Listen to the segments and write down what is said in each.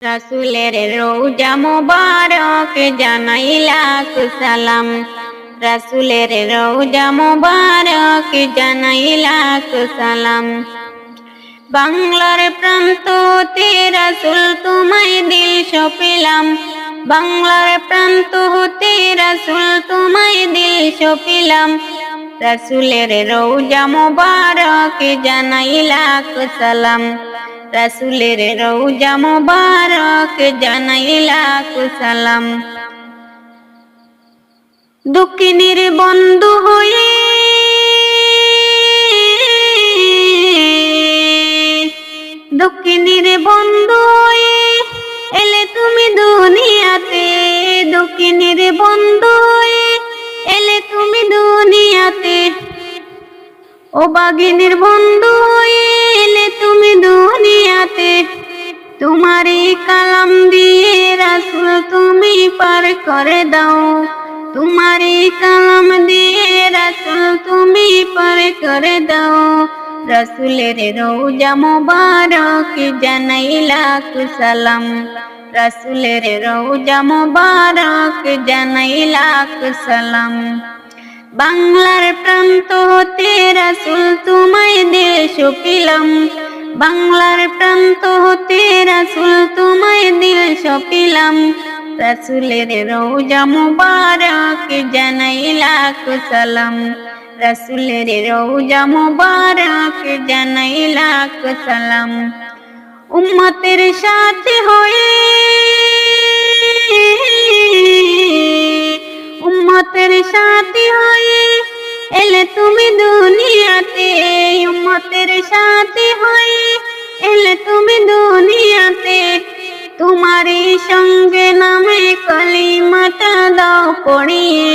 রাসূলের রওজা মোবারক জানাই লাখ সালাম। রাসূলের রওজা মোবারক জানাই লাখ সালাম। বাংলার প্রান্ত হতে রাসূল তোমায় দিল সপিলাম। বাংলার প্রান্ত হতে রাসূল তোমায় দিল সপিলাম। রাসূলের রওজা মোবারক জানাই লাখ সালাম। রাসূলের রওজা মোবারক জানাই লাখ সালাম। দক্ষিণের বন্ধু হয়ে দক্ষিণের বন্ধু হয়ে এলে তুমি দুনিয়াতে। দক্ষিণের বন্ধু হয়ে এলে তুমি দুনিয়াতে। ও বাগিনীর বন্ধু হয়ে এলে তুমি দুনিয়াতে। তোমারই কালাম দিয়ে রাসূল তুমি পার করে দাও। তোমারই কালাম দিয়ে রাসূল তুমি পার করে দাও। রাসূলের রওজা মোবারক জানাই লাখ সালাম। রাসূলের রওজা মোবারক জানাই লাখ সালাম। বাংলার প্রান্ত হতে রাসূল তোমায় দিল সপিলাম। বাংলার প্রান্ত হতে রাসূল তোমায় দিল সপিলাম। রাসূলের রওজা মোবারক জানাই লাখ সালাম। রাসূলের রওজা মোবারক জানাই লাখ সালাম। উম্মতের সাথে হয়ে উম্মতের সাথে হয়ে এলে তুমি দুনিয়াতে। উম্মতের সাথে হয়ে এলে তুমি দুনিয়াতে। তোমারই সঙ্গে নামে কালিমাটা দাও পড়িয়ে।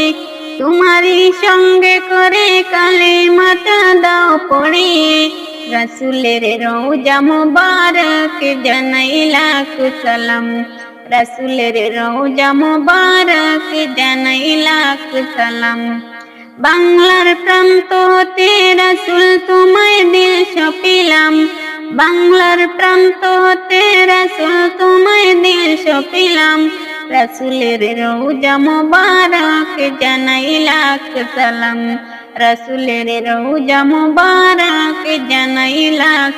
তোমারই সঙ্গে করে কালিমাটা দাও পড়িয়ে। রাসূলের রওজা মোবারক জানাই লাখ সালাম। রাসূলের রওজা মোবারক জানাই লাখ সালাম। বাংলার প্রান্ত হতে রাসূল তোমায় দিল সপিলাম। বাংলার প্রান্ত হতে রাসূল তোমায় দিল সপিলাম। রাসূলের রওজা মোবারক জানাই লাখ সালাম। রাসূলের রওজা মোবারক জানাই লাখ